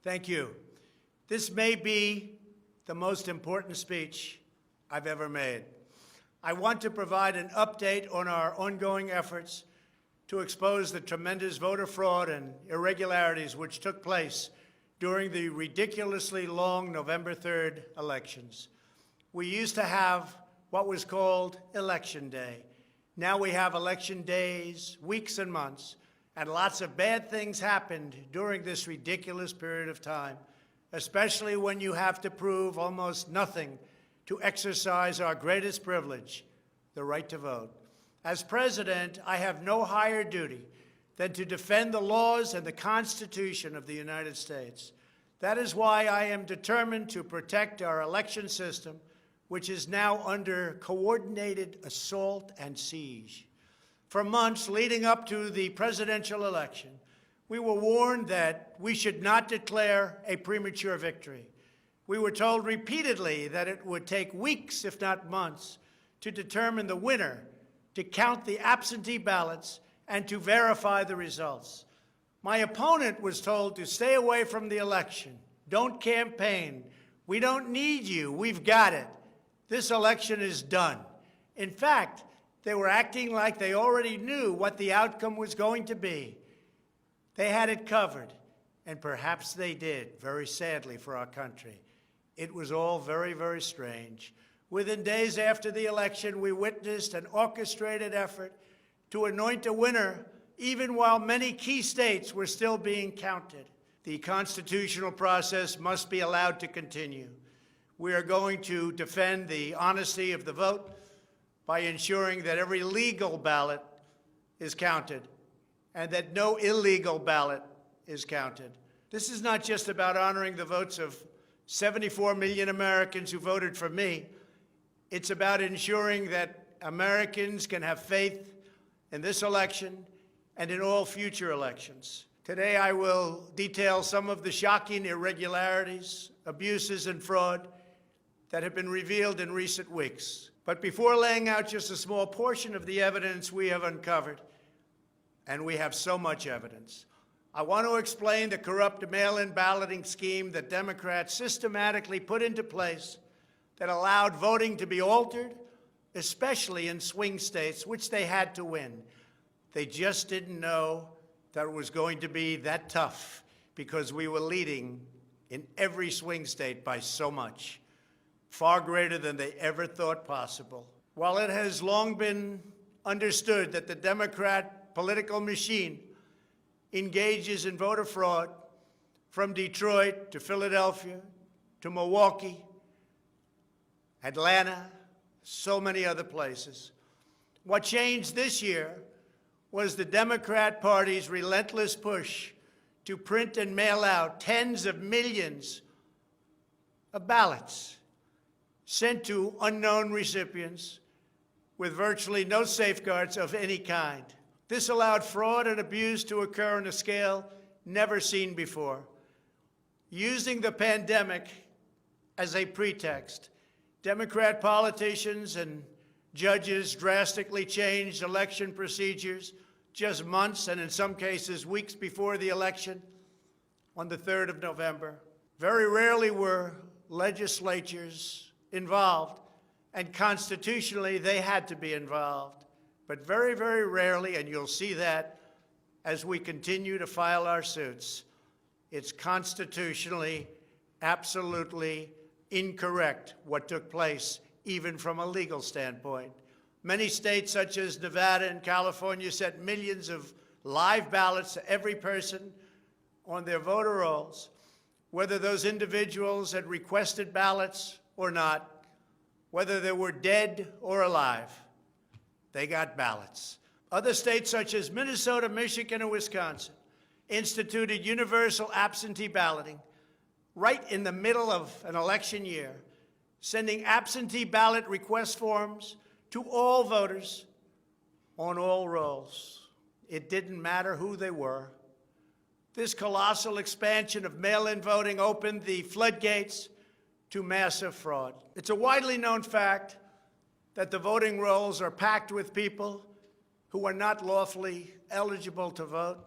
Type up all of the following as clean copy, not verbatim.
Thank you. This may be the most important speech I've ever made. I want to provide an update on our ongoing efforts to expose the tremendous voter fraud and irregularities which took place during the ridiculously long November 3rd elections. We used to have what was called Election Day. Now we have election days, weeks and months, and lots of bad things happened during this ridiculous period of time, especially when you have to prove almost nothing to exercise our greatest privilege, the right to vote. As president, I have no higher duty than to defend the laws and the Constitution of the United States. That is why I am determined to protect our election system, which is now under coordinated assault and siege. For months leading up to the presidential election, we were warned that we should not declare a premature victory. We were told repeatedly that it would take weeks, if not months, to determine the winner, to count the absentee ballots, and to verify the results. My opponent was told to stay away from the election. Don't campaign. We don't need you. We've got it. This election is done. In fact, they were acting like they already knew what the outcome was going to be. They had it covered, and perhaps they did, very sadly for our country. It was all very, very strange. Within days after the election, we witnessed an orchestrated effort to anoint a winner, even while many key states were still being counted. The constitutional process must be allowed to continue. We are going to defend the honesty of the vote by ensuring that every legal ballot is counted and that no illegal ballot is counted. This is not just about honoring the votes of 74 million Americans who voted for me. It's about ensuring that Americans can have faith in this election and in all future elections. Today, I will detail some of the shocking irregularities, abuses, and fraud that have been revealed in recent weeks. But before laying out just a small portion of the evidence we have uncovered, and we have so much evidence, I want to explain the corrupt mail-in balloting scheme that Democrats systematically put into place that allowed voting to be altered, especially in swing states, which they had to win. They just didn't know that it was going to be that tough because we were leading in every swing state by so much, far greater than they ever thought possible. While it has long been understood that the Democrat political machine engages in voter fraud from Detroit to Philadelphia to Milwaukee, Atlanta, so many other places. What changed this year was the Democrat Party's relentless push to print and mail out tens of millions of ballots sent to unknown recipients with virtually no safeguards of any kind. This allowed fraud and abuse to occur on a scale never seen before. Using the pandemic as a pretext, Democrat politicians and judges drastically changed election procedures just months and in some cases weeks before the election on the 3rd of November. Very rarely were legislatures involved, and constitutionally they had to be involved. But very, very rarely, and you'll see that as we continue to file our suits, it's constitutionally absolutely incorrect what took place, even from a legal standpoint. Many states, such as Nevada and California, sent millions of live ballots to every person on their voter rolls, whether those individuals had requested ballots or not, whether they were dead or alive. They got ballots. Other states, such as Minnesota, Michigan, and Wisconsin, instituted universal absentee balloting right in the middle of an election year, sending absentee ballot request forms to all voters on all rolls. It didn't matter who they were. This colossal expansion of mail-in voting opened the floodgates to massive fraud. It's a widely known fact that the voting rolls are packed with people who are not lawfully eligible to vote,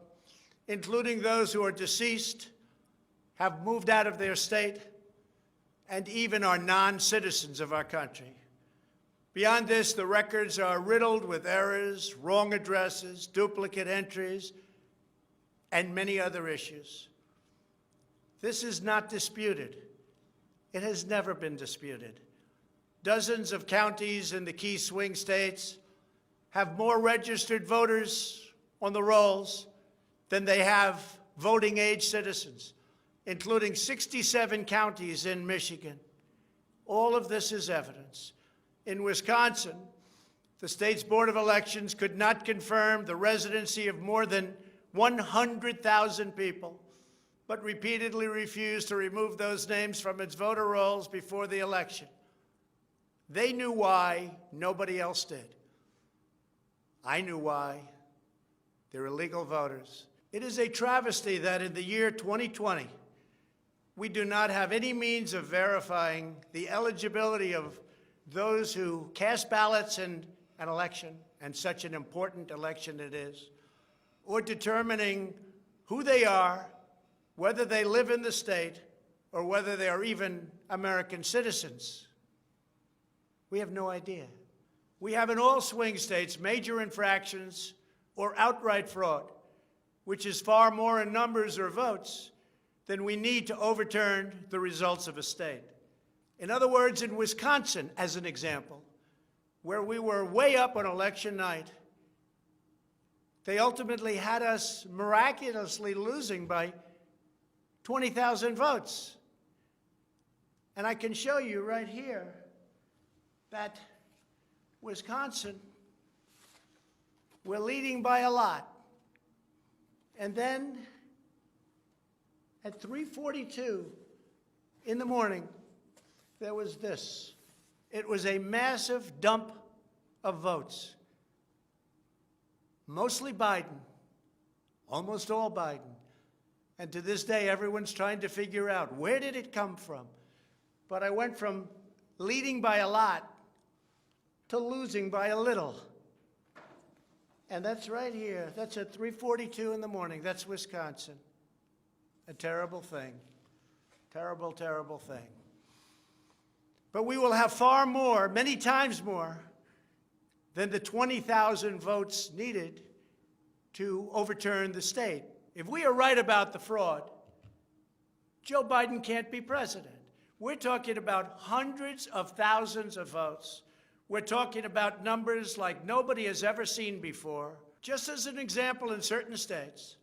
including those who are deceased, have moved out of their state and even are non-citizens of our country. Beyond this, the records are riddled with errors, wrong addresses, duplicate entries, and many other issues. This is not disputed. It has never been disputed. Dozens of counties in the key swing states have more registered voters on the rolls than they have voting-age citizens, including 67 counties in Michigan. All of this is evidence. In Wisconsin, the state's Board of Elections could not confirm the residency of more than 100,000 people, but repeatedly refused to remove those names from its voter rolls before the election. They knew why, nobody else did. I knew why. They're illegal voters. It is a travesty that in the year 2020, we do not have any means of verifying the eligibility of those who cast ballots in an election, and such an important election it is, or determining who they are, whether they live in the state, or whether they are even American citizens. We have no idea. We have in all swing states major infractions or outright fraud, which is far more in numbers or votes than we need to overturn the results of a state. In other words, in Wisconsin, as an example, where we were way up on election night, they ultimately had us miraculously losing by 20,000 votes. And I can show you right here that Wisconsin, we're leading by a lot. And then at 3:42 in the morning, there was this. It was a massive dump of votes. Mostly Biden, almost all Biden. And to this day, everyone's trying to figure out, where did it come from? But I went from leading by a lot to losing by a little. And that's right here. That's at 3:42 in the morning. That's Wisconsin. A terrible thing. Terrible, terrible thing. But we will have far more, many times more, than the 20,000 votes needed to overturn the state. If we are right about the fraud, Joe Biden can't be president. We're talking about hundreds of thousands of votes. We're talking about numbers like nobody has ever seen before. Just as an example, in certain states,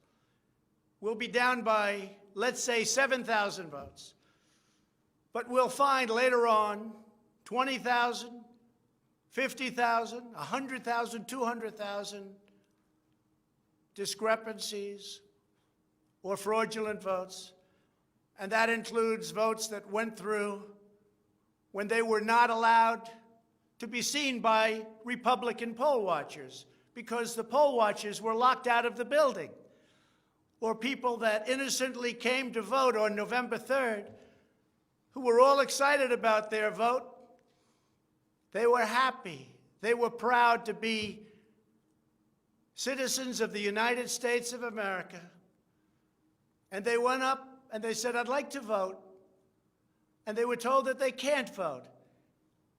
we'll be down by, let's say, 7,000 votes. But we'll find later on 20,000, 50,000, 100,000, 200,000 discrepancies or fraudulent votes. And that includes votes that went through when they were not allowed to be seen by Republican poll watchers because the poll watchers were locked out of the building. Or people that innocently came to vote on November 3rd who were all excited about their vote. They were happy. They were proud to be citizens of the United States of America. And they went up and they said, I'd like to vote. And they were told that they can't vote.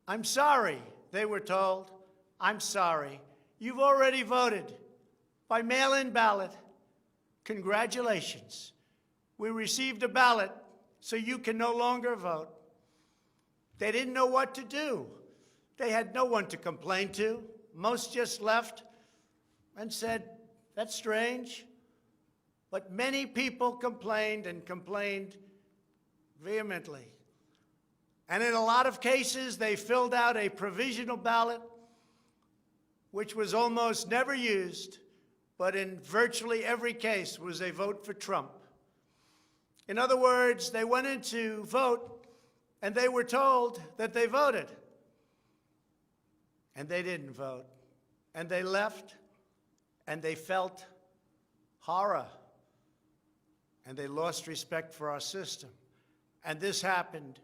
I'm sorry, they were told. I'm sorry. You've already voted by mail-in ballot. Congratulations. We received a ballot, so you can no longer vote. They didn't know what to do. They had no one to complain to. Most just left and said, that's strange. But many people complained and complained vehemently. And in a lot of cases, they filled out a provisional ballot, which was almost never used, but in virtually every case was a vote for Trump. In other words, they went in to vote, and they were told that they voted. And they didn't vote. And they left, and they felt horror. And they lost respect for our system. And this happened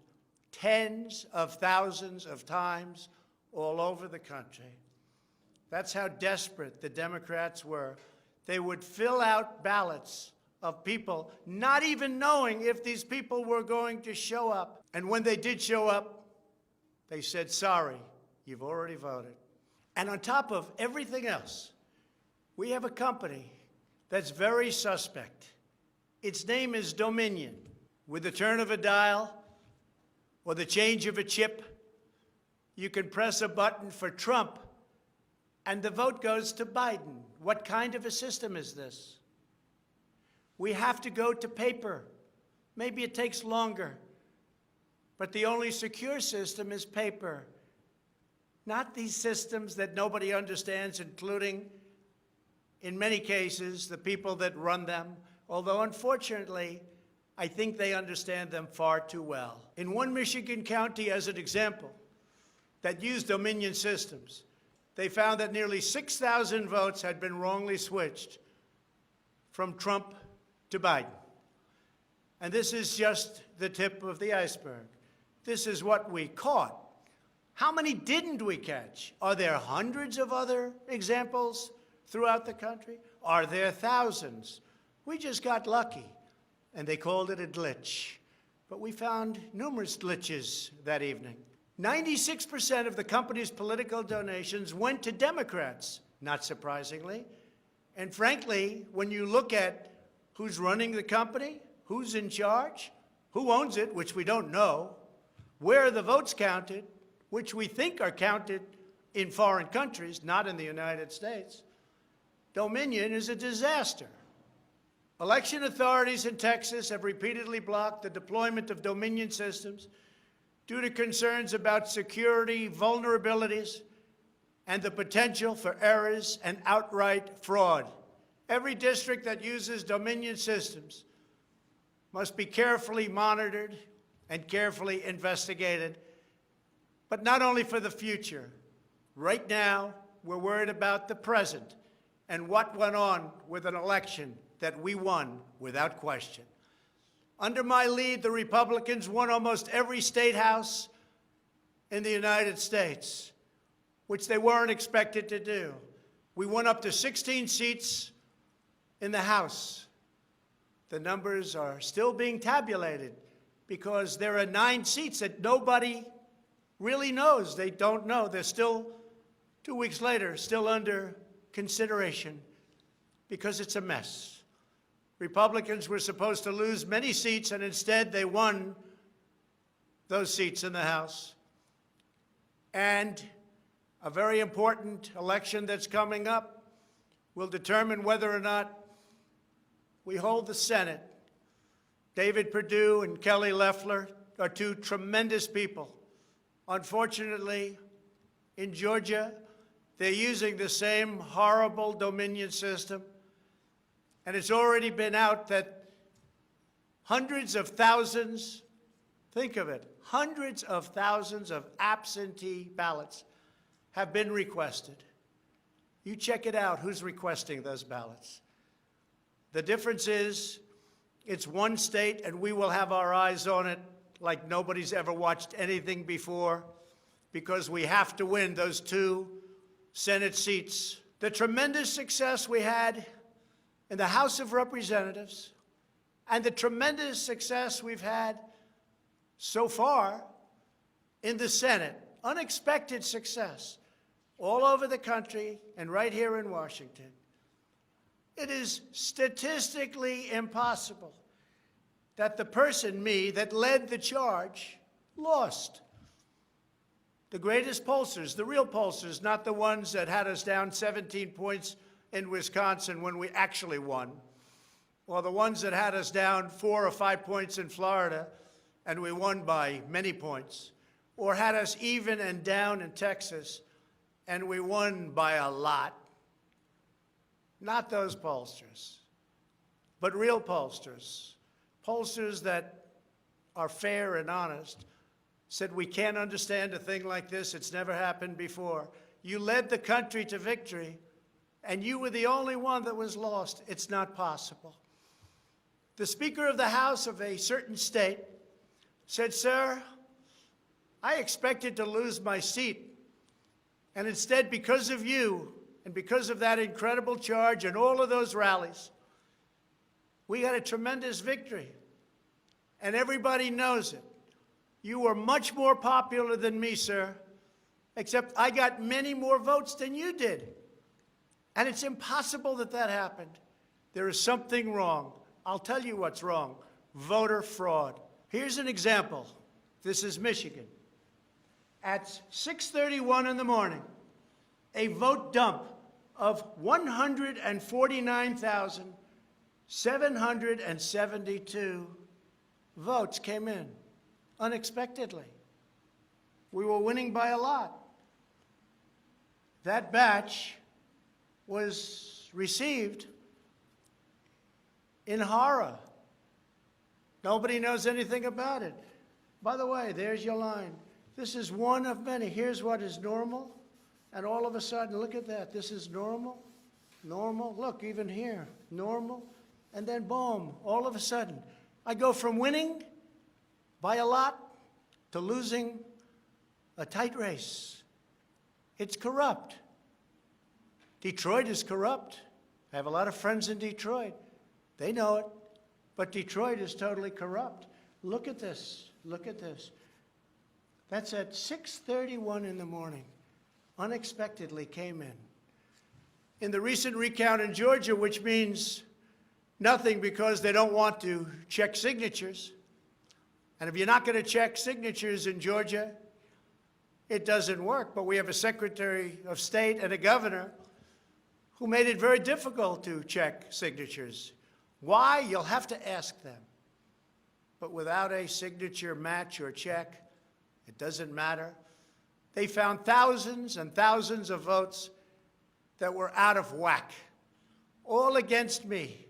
tens of thousands of times all over the country. That's how desperate the Democrats were. They would fill out ballots of people not even knowing if these people were going to show up. And when they did show up, they said, sorry, you've already voted. And on top of everything else, we have a company that's very suspect. Its name is Dominion. With the turn of a dial or the change of a chip, you can press a button for Trump and the vote goes to Biden. What kind of a system is this? We have to go to paper. Maybe it takes longer, but the only secure system is paper. Not these systems that nobody understands, including, in many cases, the people that run them, although unfortunately, I think they understand them far too well. In one Michigan county, as an example, that used Dominion systems, they found that nearly 6,000 votes had been wrongly switched from Trump to Biden. And this is just the tip of the iceberg. This is what we caught. How many didn't we catch? Are there hundreds of other examples throughout the country? Are there thousands? We just got lucky, and they called it a glitch. But we found numerous glitches that evening. 96% of the company's political donations went to Democrats, not surprisingly. And frankly, when you look at who's running the company, who's in charge, who owns it, which we don't know, where are the votes counted, which we think are counted in foreign countries, not in the United States, Dominion is a disaster. Election authorities in Texas have repeatedly blocked the deployment of Dominion systems due to concerns about security vulnerabilities and the potential for errors and outright fraud. Every district that uses Dominion systems must be carefully monitored and carefully investigated, but not only for the future. Right now, we're worried about the present and what went on with an election that we won without question. Under my lead, the Republicans won almost every state house in the United States, which they weren't expected to do. We won up to 16 seats in the House. The numbers are still being tabulated because there are 9 seats that nobody really knows. They don't know. They're still, 2 weeks later, still under consideration because it's a mess. Republicans were supposed to lose many seats, and instead they won those seats in the House. And a very important election that's coming up will determine whether or not we hold the Senate. David Perdue and Kelly Loeffler are 2 tremendous people. Unfortunately, in Georgia, they're using the same horrible Dominion system. And it's already been out that hundreds of thousands, think of it, hundreds of thousands of absentee ballots have been requested. You check it out, who's requesting those ballots. The difference is it's one state, and we will have our eyes on it like nobody's ever watched anything before, because we have to win those 2 Senate seats. The tremendous success we had in the House of Representatives and the tremendous success we've had so far in the Senate, unexpected success all over the country and right here in Washington. It is statistically impossible that the person, me, that led the charge lost. The greatest pollsters, the real pollsters, not the ones that had us down 17 points in Wisconsin when we actually won, or the ones that had us down 4 or 5 points in Florida and we won by many points, or had us even and down in Texas and we won by a lot. Not those pollsters, but real pollsters, pollsters that are fair and honest, said we can't understand a thing like this. It's never happened before. You led the country to victory, and you were the only one that was lost. It's not possible. The Speaker of the House of a certain state said, sir, I expected to lose my seat, and instead, because of you and because of that incredible charge and all of those rallies, We got a tremendous victory, and everybody knows it. You were much more popular than me, sir, except I got many more votes than you did. And it's impossible that that happened. There is something wrong. I'll tell you what's wrong. Voter fraud. Here's an example. This is Michigan. At 6:31 in the morning, a vote dump of 149,772 votes came in unexpectedly. We were winning by a lot. That batch was received in horror. Nobody knows anything about it. By the way, there's your line. This is one of many. Here's what is normal. And all of a sudden, look at that. This is normal, normal. Look, even here, normal. And then boom, all of a sudden, I go from winning by a lot to losing a tight race. It's corrupt. Detroit is corrupt. I have a lot of friends in Detroit. They know it. But Detroit is totally corrupt. Look at this. Look at this. That's at 6:31 in the morning. Unexpectedly came in. In the recent recount in Georgia, which means nothing because they don't want to check signatures. And if you're not going to check signatures in Georgia, it doesn't work. But we have a Secretary of State and a governor who made it very difficult to check signatures. Why? You'll have to ask them. But without a signature match or check, it doesn't matter. They found thousands and thousands of votes that were out of whack, all against me.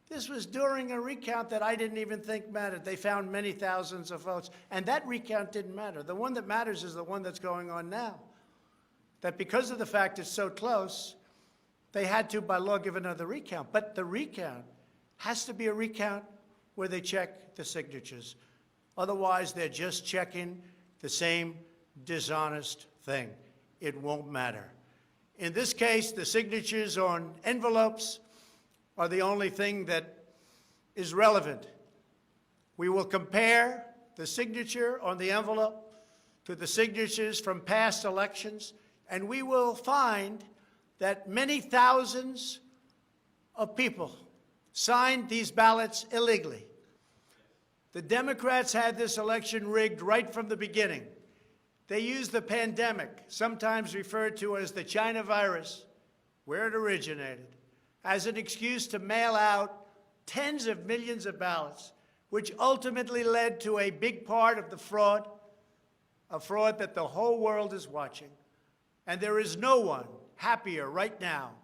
This was during a recount that I didn't even think mattered. They found many thousands of votes, and that recount didn't matter. The one that matters is the one that's going on now. That because of the fact it's so close, they had to, by law, give another recount. But the recount has to be a recount where they check the signatures. Otherwise, they're just checking the same dishonest thing. It won't matter. In this case, the signatures on envelopes are the only thing that is relevant. We will compare the signature on the envelope to the signatures from past elections, and we will find that many thousands of people signed these ballots illegally. The Democrats had this election rigged right from the beginning. They used the pandemic, sometimes referred to as the China virus, where it originated, as an excuse to mail out tens of millions of ballots, which ultimately led to a big part of the fraud, a fraud that the whole world is watching. And there is no one happier right now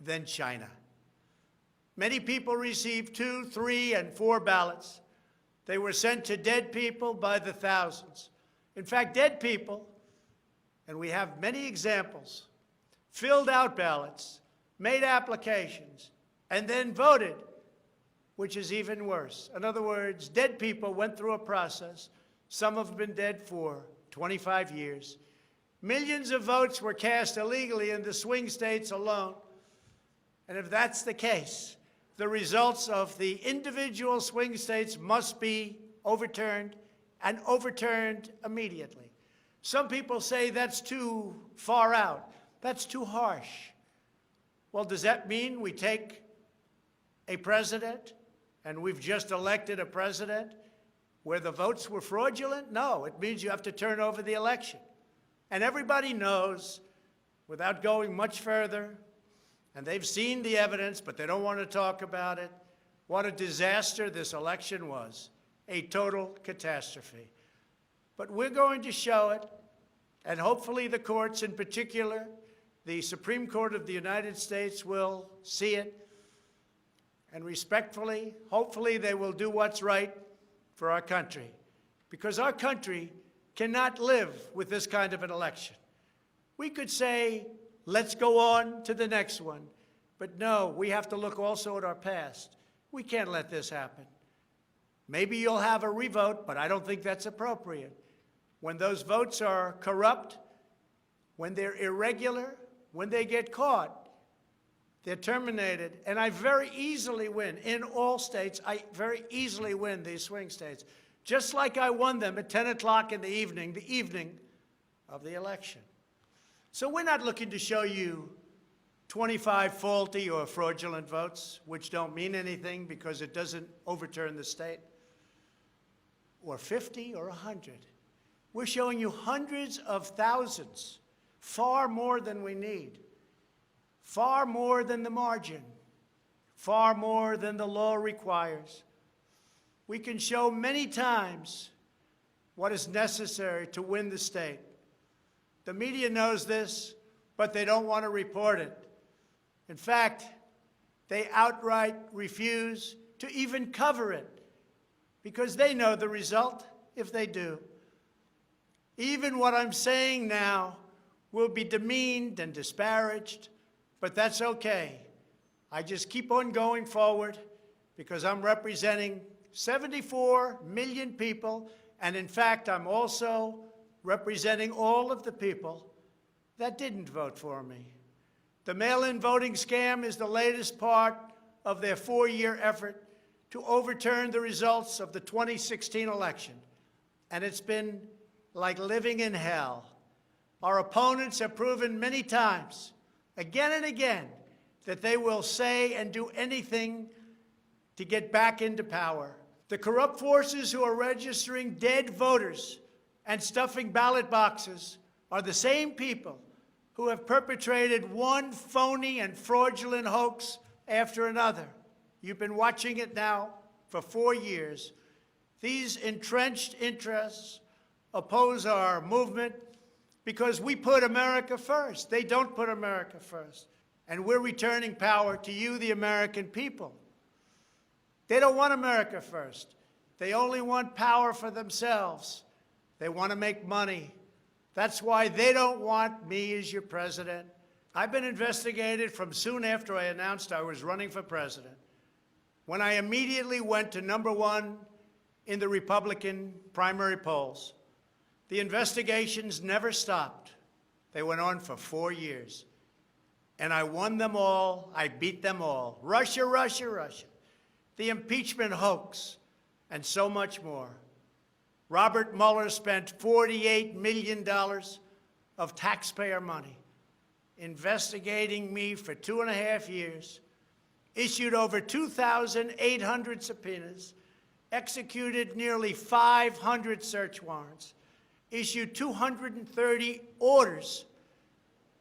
than China. Many people received 2, 3, and 4 ballots. They were sent to dead people by the thousands. In fact, dead people, and we have many examples, filled out ballots, made applications, and then voted, which is even worse. In other words, dead people went through a process. Some have been dead for 25 years. Millions of votes were cast illegally in the swing states alone. And if that's the case, the results of the individual swing states must be overturned, and overturned immediately. Some people say that's too far out. That's too harsh. Well, does that mean we take a president, and we've just elected a president, where the votes were fraudulent? No, it means you have to turn over the election. And everybody knows, without going much further, and they've seen the evidence, but they don't want to talk about it, what a disaster this election was. A total catastrophe. But we're going to show it, and hopefully the courts, in particular, the Supreme Court of the United States, will see it, and respectfully, hopefully they will do what's right for our country, because our country cannot live with this kind of an election. We could say, let's go on to the next one, but no, we have to look also at our past. We can't let this happen. Maybe you'll have a revote, but I don't think that's appropriate. When those votes are corrupt, when they're irregular, when they get caught, They're terminated, and I very easily win. In all states, I very easily win these swing states, just like I won them at 10 o'clock in the evening of the election. So we're not looking to show you 25 faulty or fraudulent votes, which don't mean anything because it doesn't overturn the state, or 50 or 100. We're showing you hundreds of thousands, far more than we need, far more than the margin, far more than the law requires. We can show many times what is necessary to win the state. The media knows this, but they don't want to report it. In fact, they outright refuse to even cover it because they know the result if they do. Even what I'm saying now will be demeaned and disparaged, but that's okay. I just keep on going forward because I'm representing 74 million people, and in fact, I'm also representing all of the people that didn't vote for me. The mail-in voting scam is the latest part of their 4-year effort to overturn the results of the 2016 election, and it's been like living in hell. Our opponents have proven many times, again and again, that they will say and do anything to get back into power. The corrupt forces who are registering dead voters and stuffing ballot boxes are the same people who have perpetrated one phony and fraudulent hoax after another. You've been watching it now for 4 years. These entrenched interests oppose our movement because we put America first. They don't put America first. And we're returning power to you, the American people. They don't want America first. They only want power for themselves. They want to make money. That's why they don't want me as your president. I've been investigated from soon after I announced I was running for president, when I immediately went to #1 in the Republican primary polls. The investigations never stopped. They went on for 4 years. And I won them all. I beat them all. Russia, Russia, Russia. The impeachment hoax, and so much more. Robert Mueller spent $48 million of taxpayer money investigating me for 2.5 years, issued over 2,800 subpoenas, executed nearly 500 search warrants, issued 230 orders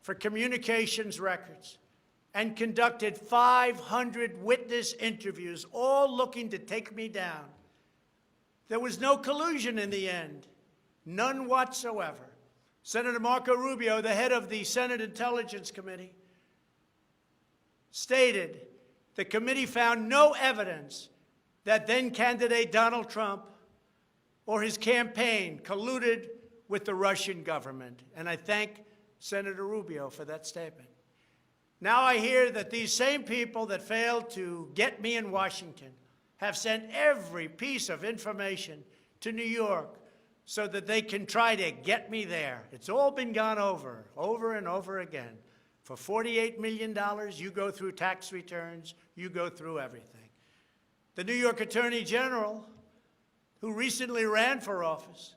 for communications records, and conducted 500 witness interviews, all looking to take me down. There was no collusion in the end, none whatsoever. Senator Marco Rubio, the head of the Senate Intelligence Committee, stated the committee found no evidence that then-candidate Donald Trump or his campaign colluded with the Russian government. And I thank Senator Rubio for that statement. Now I hear that these same people that failed to get me in Washington have sent every piece of information to New York so that they can try to get me there. It's all been gone over and over again. For $48 million, you go through tax returns, you go through everything. The New York Attorney General, who recently ran for office,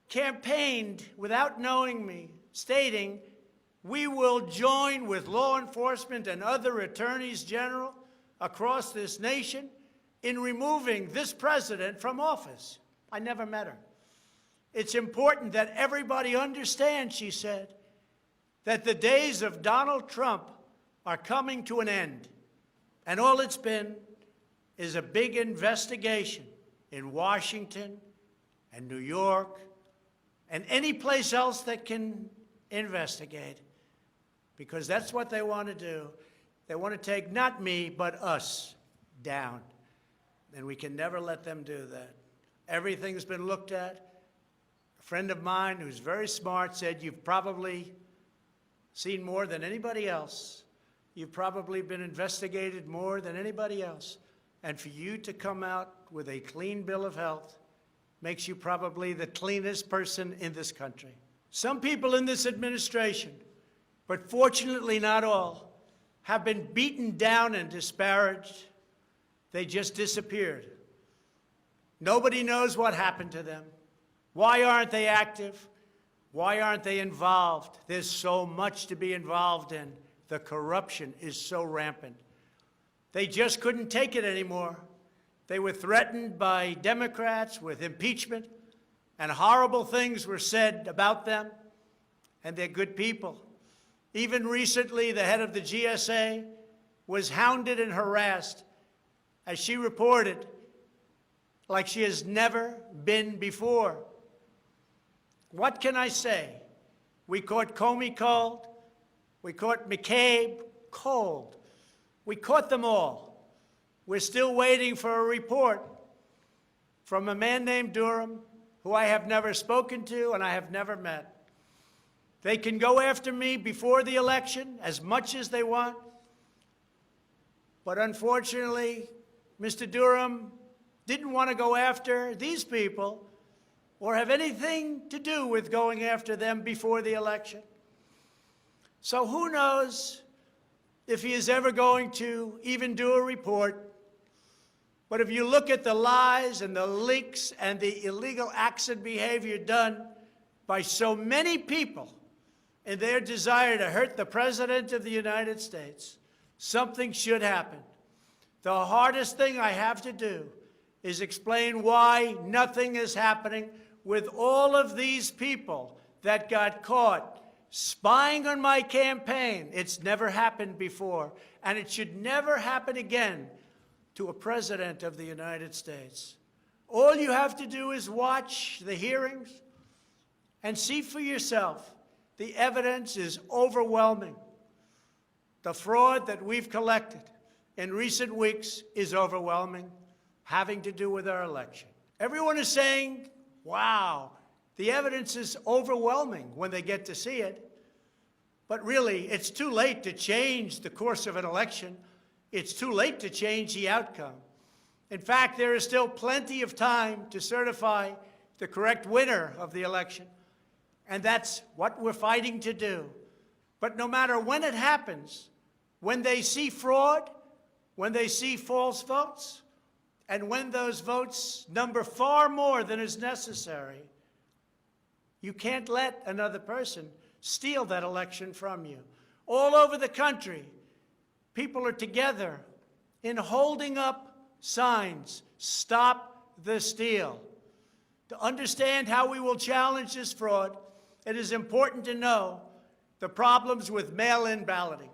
campaigned without knowing me, stating, "We will join with law enforcement and other attorneys general across this nation in removing this president from office." I never met her. It's important that everybody understand, she said, that the days of Donald Trump are coming to an end. And all it's been is a big investigation in Washington and New York and any place else that can investigate, because that's what they want to do. They want to take not me, but us down. And we can never let them do that. Everything's been looked at. A friend of mine who's very smart said, "You've probably seen more than anybody else. You've probably been investigated more than anybody else. And for you to come out with a clean bill of health makes you probably the cleanest person in this country." Some people in this administration, but fortunately not all, have been beaten down and disparaged. They just disappeared. Nobody knows what happened to them. Why aren't they active? Why aren't they involved? There's so much to be involved in. The corruption is so rampant. They just couldn't take it anymore. They were threatened by Democrats with impeachment, and horrible things were said about them, and they're good people. Even recently, the head of the GSA was hounded and harassed, as she reported, like she has never been before. What can I say? We caught Comey cold. We caught McCabe cold. We caught them all. We're still waiting for a report from a man named Durham, who I have never spoken to and I have never met. They can go after me before the election as much as they want, but unfortunately, Mr. Durham didn't want to go after these people or have anything to do with going after them before the election. So who knows if he is ever going to even do a report. But if you look at the lies and the leaks and the illegal acts and behavior done by so many people in their desire to hurt the President of the United States, something should happen. The hardest thing I have to do is explain why nothing is happening with all of these people that got caught spying on my campaign. It's never happened before, and it should never happen again to a president of the United States. All you have to do is watch the hearings and see for yourself. The evidence is overwhelming. The fraud that we've collected in recent weeks is overwhelming, having to do with our election. Everyone is saying, wow, the evidence is overwhelming when they get to see it. But really, it's too late to change the course of an election. It's too late to change the outcome. In fact, there is still plenty of time to certify the correct winner of the election. And that's what we're fighting to do. But no matter when it happens, when they see fraud, when they see false votes, and when those votes number far more than is necessary, you can't let another person steal that election from you. All over the country, people are together in holding up signs, "Stop the Steal." To understand how we will challenge this fraud, it is important to know the problems with mail-in balloting.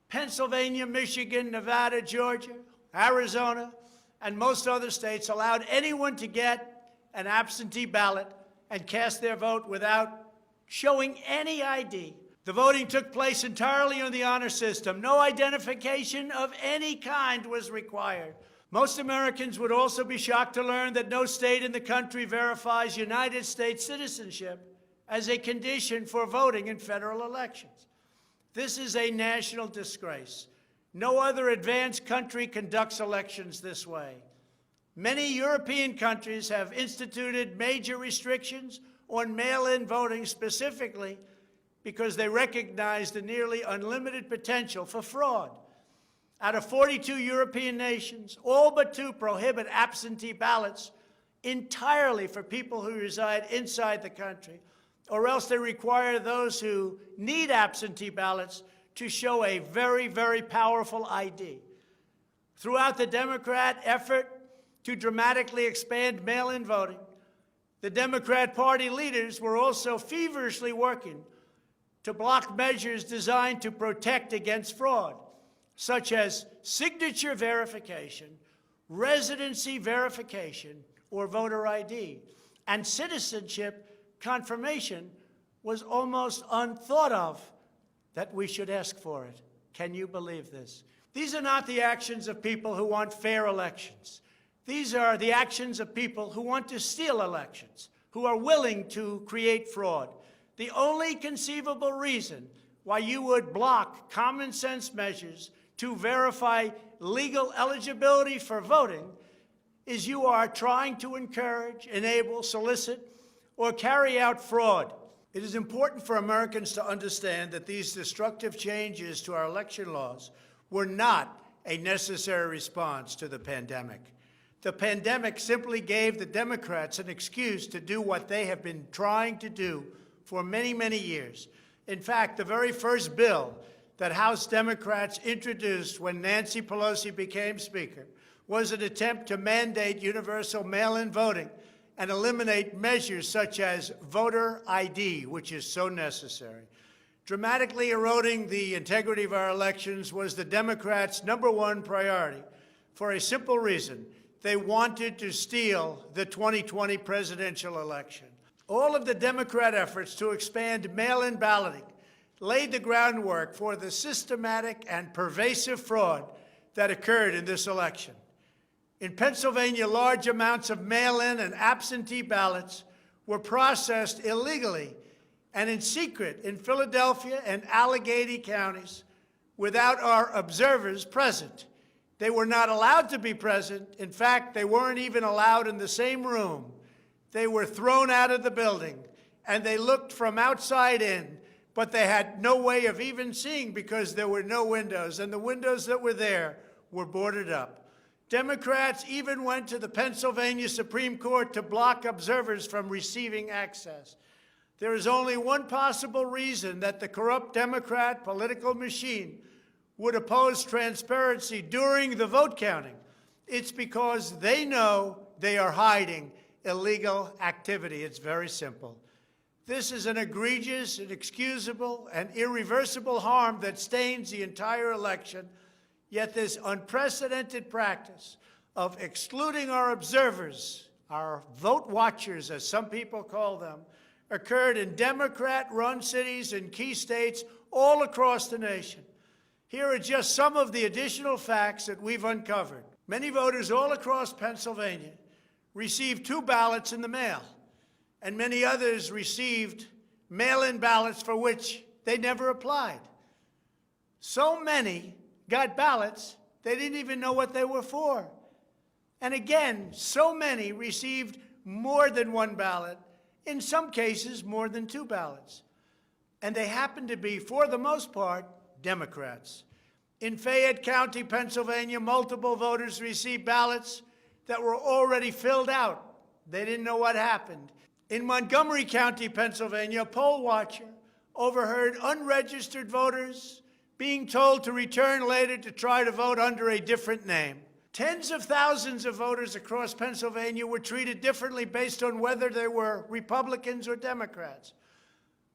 Pennsylvania, Michigan, Nevada, Georgia, Arizona, and most other states allowed anyone to get an absentee ballot and cast their vote without showing any ID. The voting took place entirely on the honor system. No identification of any kind was required. Most Americans would also be shocked to learn that no state in the country verifies United States citizenship as a condition for voting in federal elections. This is a national disgrace. No other advanced country conducts elections this way. Many European countries have instituted major restrictions on mail-in voting specifically because they recognize the nearly unlimited potential for fraud. Out of 42 European nations, all but 2 prohibit absentee ballots entirely for people who reside inside the country, or else they require those who need absentee ballots to show a very, very powerful ID. Throughout the Democrat effort to dramatically expand mail-in voting, the Democrat Party leaders were also feverishly working to block measures designed to protect against fraud, such as signature verification, residency verification, or voter ID. And citizenship confirmation was almost unthought of that we should ask for it. Can you believe this? These are not the actions of people who want fair elections. These are the actions of people who want to steal elections, who are willing to create fraud. The only conceivable reason why you would block common sense measures to verify legal eligibility for voting is you are trying to encourage, enable, solicit, or carry out fraud. It is important for Americans to understand that these destructive changes to our election laws were not a necessary response to the pandemic. The pandemic simply gave the Democrats an excuse to do what they have been trying to do for many, many years. In fact, the very first bill that House Democrats introduced when Nancy Pelosi became Speaker was an attempt to mandate universal mail-in voting and eliminate measures such as voter ID, which is so necessary. Dramatically eroding the integrity of our elections was the Democrats' #1 priority for a simple reason. They wanted to steal the 2020 presidential election. All of the Democrat efforts to expand mail-in balloting laid the groundwork for the systematic and pervasive fraud that occurred in this election. In Pennsylvania, large amounts of mail-in and absentee ballots were processed illegally and in secret in Philadelphia and Allegheny counties without our observers present. They were not allowed to be present. In fact, they weren't even allowed in the same room. They were thrown out of the building, and they looked from outside in, but they had no way of even seeing because there were no windows, and the windows that were there were boarded up. Democrats even went to the Pennsylvania Supreme Court to block observers from receiving access. There is only one possible reason that the corrupt Democrat political machine would oppose transparency during the vote counting. It's because they know they are hiding illegal activity. It's very simple. This is an egregious, inexcusable, and irreversible harm that stains the entire election. Yet this unprecedented practice of excluding our observers, our vote watchers, as some people call them, occurred in Democrat-run cities and key states all across the nation. Here are just some of the additional facts that we've uncovered. Many voters all across Pennsylvania received 2 ballots in the mail, and many others received mail-in ballots for which they never applied. So many got ballots, they didn't even know what they were for. And again, so many received more than 1 ballot, in some cases more than 2 ballots. And they happened to be, for the most part, Democrats. In Fayette County, Pennsylvania, multiple voters received ballots that were already filled out. They didn't know what happened. In Montgomery County, Pennsylvania, a poll watcher overheard unregistered voters being told to return later to try to vote under a different name. Tens of thousands of voters across Pennsylvania were treated differently based on whether they were Republicans or Democrats.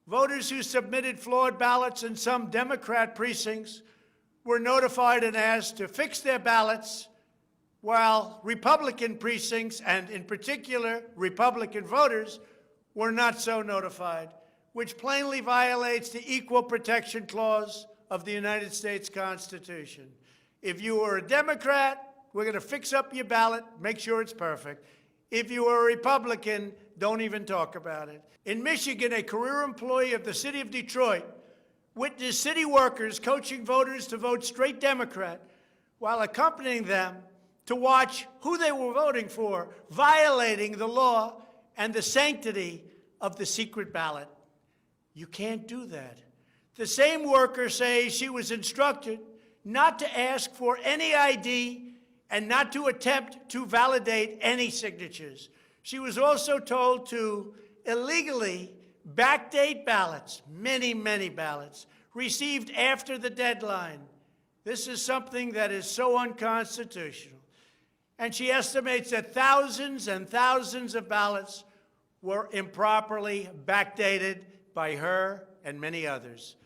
Voters who submitted flawed ballots in some Democrat precincts were notified and asked to fix their ballots, while Republican precincts, and in particular Republican voters, were not so notified, which plainly violates the Equal Protection Clause of the United States Constitution. If you are a Democrat, we're going to fix up your ballot, make sure it's perfect. If you are a Republican, don't even talk about it. In Michigan, a career employee of the city of Detroit witnessed city workers coaching voters to vote straight Democrat while accompanying them to watch who they were voting for, violating the law and the sanctity of the secret ballot. You can't do that. The same worker says she was instructed not to ask for any ID and not to attempt to validate any signatures. She was also told to illegally backdate ballots, many, many ballots, received after the deadline. This is something that is so unconstitutional. And she estimates that thousands and thousands of ballots were improperly backdated by her and many others.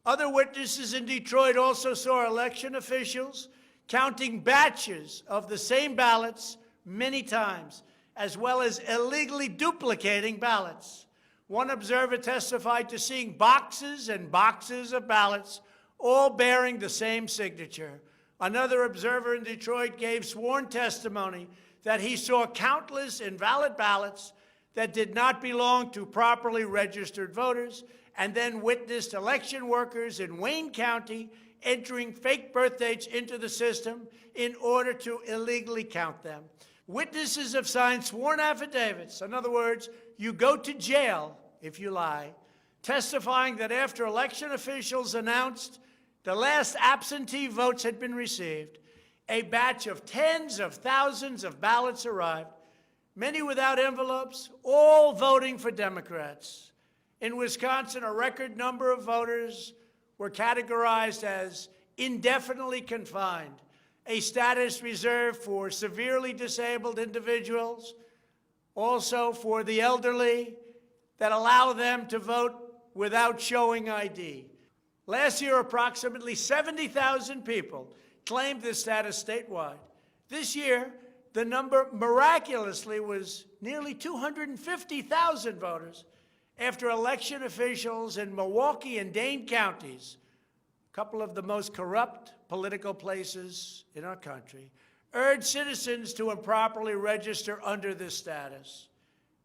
Other witnesses in Detroit also saw election officials counting batches of the same ballots many times, as well as illegally duplicating ballots. One observer testified to seeing boxes and boxes of ballots, all bearing the same signature. Another observer in Detroit gave sworn testimony that he saw countless invalid ballots that did not belong to properly registered voters, and then witnessed election workers in Wayne County entering fake birth dates into the system in order to illegally count them. Witnesses have signed sworn affidavits. In other words, you go to jail if you lie. testifying that after election officials announced the last absentee votes had been received, a batch of tens of thousands of ballots arrived, many without envelopes, all voting for Democrats. In Wisconsin, a record number of voters were categorized as indefinitely confined, a status reserved for severely disabled individuals, also for the elderly, that allow them to vote without showing ID. Last year, approximately 70,000 people claimed this status statewide. This year, the number miraculously was nearly 250,000 voters after election officials in Milwaukee and Dane counties, a couple of the most corrupt political places in our country, urged citizens to improperly register under this status.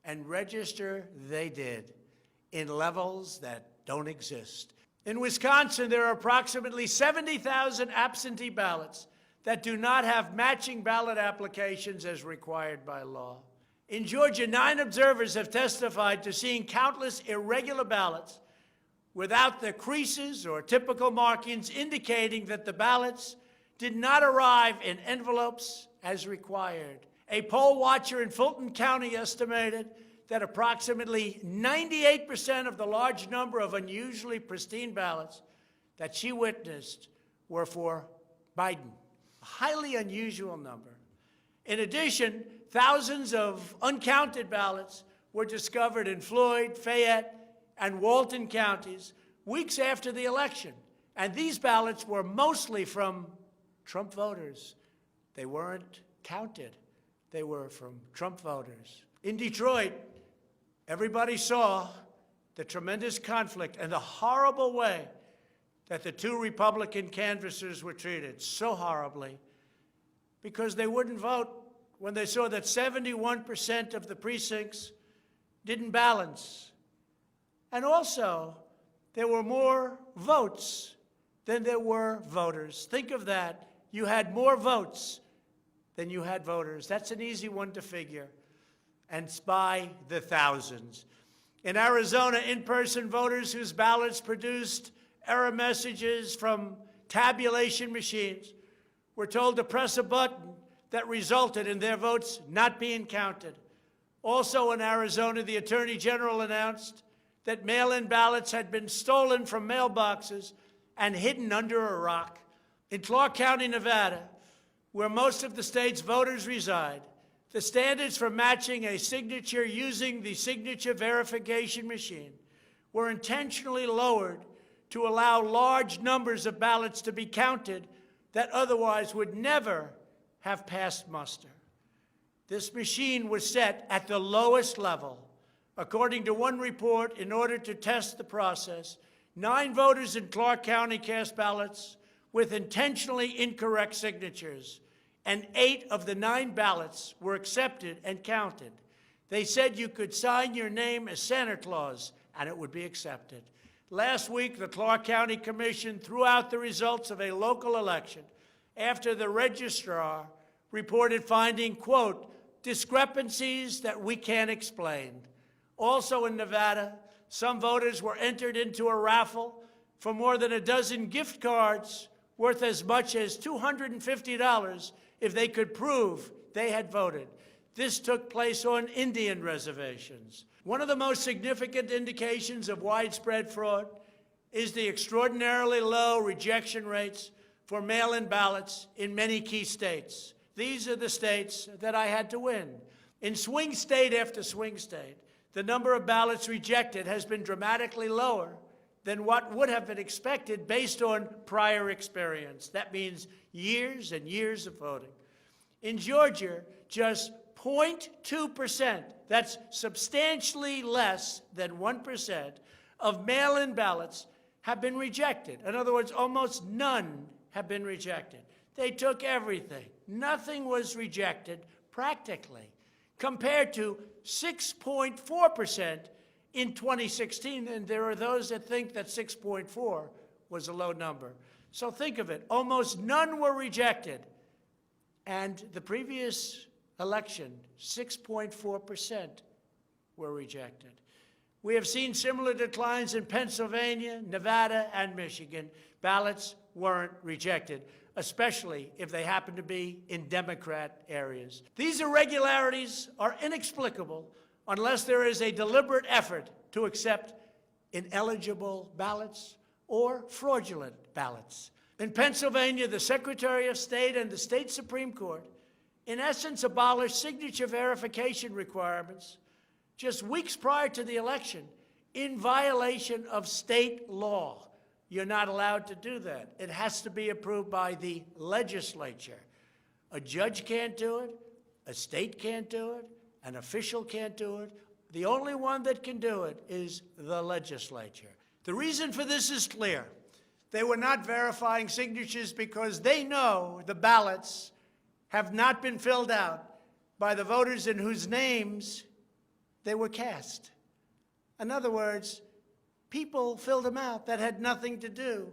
And register they did in levels that don't exist. In Wisconsin, there are approximately 70,000 absentee ballots that do not have matching ballot applications as required by law. In Georgia, 9 observers have testified to seeing countless irregular ballots without the creases or typical markings indicating that the ballots did not arrive in envelopes as required. A poll watcher in Fulton County estimated that approximately 98% of the large number of unusually pristine ballots that she witnessed were for Biden, a highly unusual number. In addition, thousands of uncounted ballots were discovered in Floyd, Fayette, and Walton counties weeks after the election. And these ballots were mostly from Trump voters. They weren't counted. They were from Trump voters. In Detroit, everybody saw the tremendous conflict and the horrible way that the 2 Republican canvassers were treated, so horribly, because they wouldn't vote when they saw that 71% of the precincts didn't balance. And also, there were more votes than there were voters. Think of that. You had more votes than you had voters. That's an easy one to figure. And it's by the thousands. In Arizona, in-person voters whose ballots produced error messages from tabulation machines were told to press a button that resulted in their votes not being counted. Also in Arizona, the Attorney General announced that mail-in ballots had been stolen from mailboxes and hidden under a rock. In Clark County, Nevada, where most of the state's voters reside, the standards for matching a signature using the signature verification machine were intentionally lowered to allow large numbers of ballots to be counted that otherwise would never have passed muster. This machine was set at the lowest level. According to one report, in order to test the process, 9 voters in Clark County cast ballots with intentionally incorrect signatures, and 8 of the 9 ballots were accepted and counted. They said you could sign your name as Santa Claus, and it would be accepted. Last week, the Clark County Commission threw out the results of a local election after the registrar reported finding, quote, discrepancies that we can't explain. Also in Nevada, some voters were entered into a raffle for more than a dozen gift cards worth as much as $250 if they could prove they had voted. This took place on Indian reservations. One of the most significant indications of widespread fraud is the extraordinarily low rejection rates for mail-in ballots in many key states. These are the states that I had to win. In swing state after swing state, the number of ballots rejected has been dramatically lower than what would have been expected based on prior experience. That means years and years of voting. In Georgia, just 0.2%, that's substantially less than 1%, of mail-in ballots have been rejected. In other words, almost none have been rejected. They took everything. Nothing was rejected practically, compared to 6.4% in 2016, and there are those that think that 6.4 was a low number. So think of it. Almost none were rejected. And the previous election, 6.4% were rejected. We have seen similar declines in Pennsylvania, Nevada, and Michigan. Ballots weren't rejected, especially if they happen to be in Democrat areas. These irregularities are inexplicable unless there is a deliberate effort to accept ineligible ballots or fraudulent ballots. In Pennsylvania, the Secretary of State and the state Supreme Court, in essence, abolished signature verification requirements just weeks prior to the election in violation of state law. You're not allowed to do that. It has to be approved by the legislature. A judge can't do it, a state can't do it, an official can't do it. The only one that can do it is the legislature. The reason for this is clear. They were not verifying signatures because they know the ballots have not been filled out by the voters in whose names they were cast. In other words, people filled them out that had nothing to do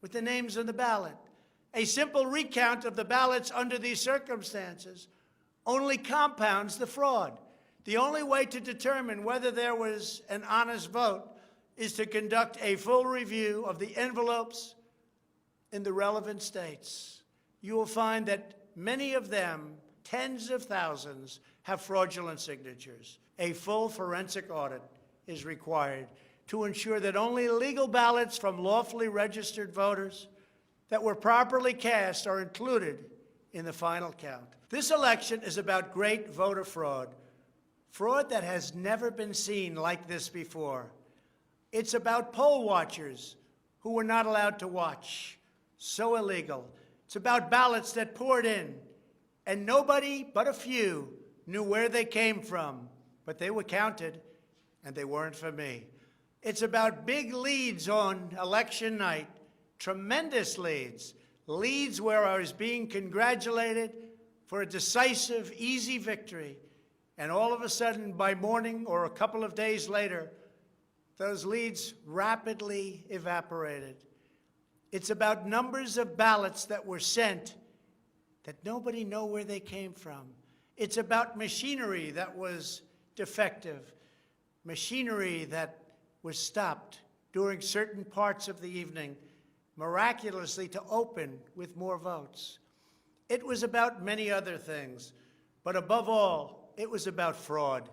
with the names on the ballot. A simple recount of the ballots under these circumstances only compounds the fraud. The only way to determine whether there was an honest vote is to conduct a full review of the envelopes in the relevant states. You will find that many of them, tens of thousands, have fraudulent signatures. A full forensic audit is required to ensure that only legal ballots from lawfully registered voters that were properly cast are included in the final count. This election is about great voter fraud, fraud that has never been seen like this before. It's about poll watchers who were not allowed to watch. So illegal. It's about ballots that poured in, and nobody but a few knew where they came from, but they were counted, and they weren't for me. It's about big leads on election night, tremendous leads, leads where I was being congratulated for a decisive, easy victory, and all of a sudden, by morning or a couple of days later, those leads rapidly evaporated. It's about numbers of ballots that were sent that nobody knew where they came from. It's about machinery that was defective, machinery that was stopped during certain parts of the evening, miraculously to open with more votes. It was about many other things, but above all, it was about fraud.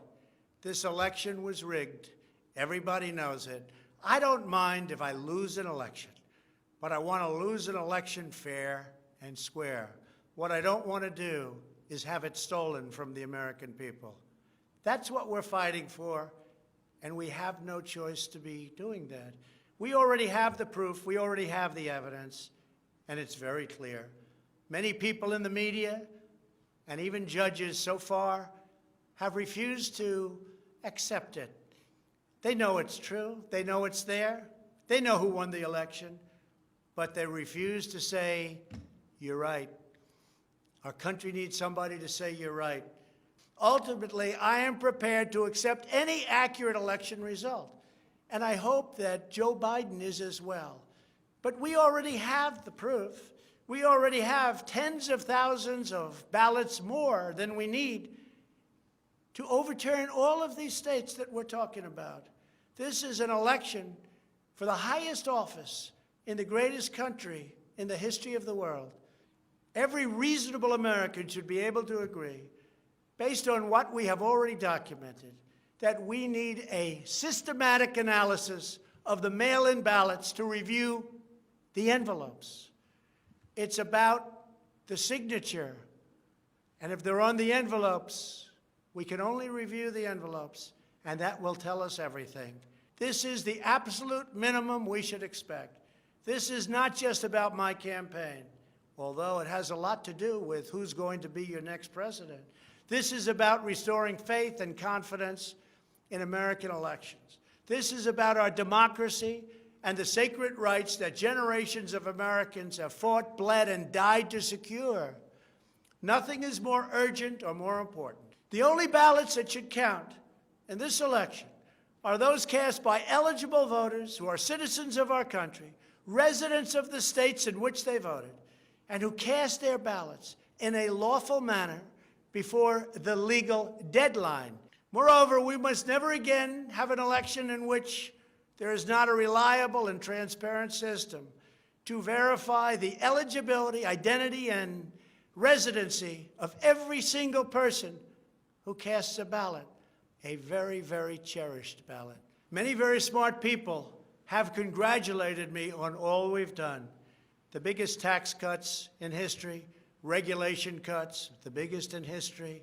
This election was rigged. Everybody knows it. I don't mind if I lose an election, but I want to lose an election fair and square. What I don't want to do is have it stolen from the American people. That's what we're fighting for, and we have no choice to be doing that. We already have the proof, we already have the evidence, and it's very clear. Many people in the media, and even judges so far, have refused to accept it. They know it's true, they know it's there, they know who won the election, but they refuse to say, you're right. Our country needs somebody to say you're right. Ultimately, I am prepared to accept any accurate election result, and I hope that Joe Biden is as well. But we already have the proof. We already have tens of thousands of ballots more than we need to overturn all of these states that we're talking about. This is an election for the highest office in the greatest country in the history of the world. Every reasonable American should be able to agree, based on what we have already documented, that we need a systematic analysis of the mail-in ballots to review the envelopes. It's about the signature, and if they're on the envelopes, we can only review the envelopes, and that will tell us everything. This is the absolute minimum we should expect. This is not just about my campaign, although it has a lot to do with who's going to be your next president. This is about restoring faith and confidence in American elections. This is about our democracy and the sacred rights that generations of Americans have fought, bled, and died to secure. Nothing is more urgent or more important. The only ballots that should count in this election are those cast by eligible voters who are citizens of our country, residents of the states in which they voted, and who cast their ballots in a lawful manner before the legal deadline. Moreover, we must never again have an election in which there is not a reliable and transparent system to verify the eligibility, identity, and residency of every single person who casts a ballot, a very, very cherished ballot. Many very smart people have congratulated me on all we've done. The biggest tax cuts in history, regulation cuts, the biggest in history.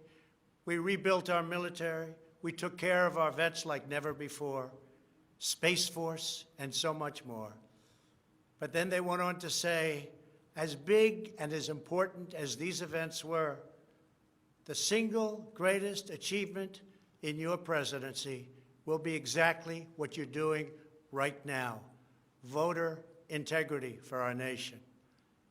We rebuilt our military. We took care of our vets like never before. Space Force, and so much more. But then they went on to say, as big and as important as these events were, the single greatest achievement in your presidency will be exactly what you're doing right now, voter integrity for our nation.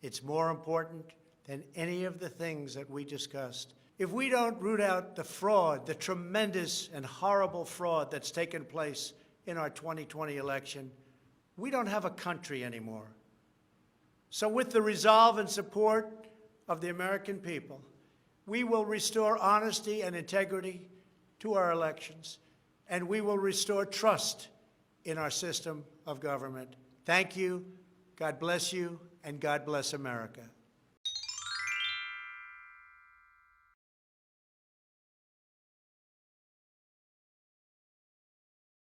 It's more important than any of the things that we discussed. If we don't root out the fraud, the tremendous and horrible fraud that's taken place in our 2020 election, we don't have a country anymore. So with the resolve and support of the American people, we will restore honesty and integrity to our elections, and we will restore trust in our system of government. Thank you, God bless you, and God bless America.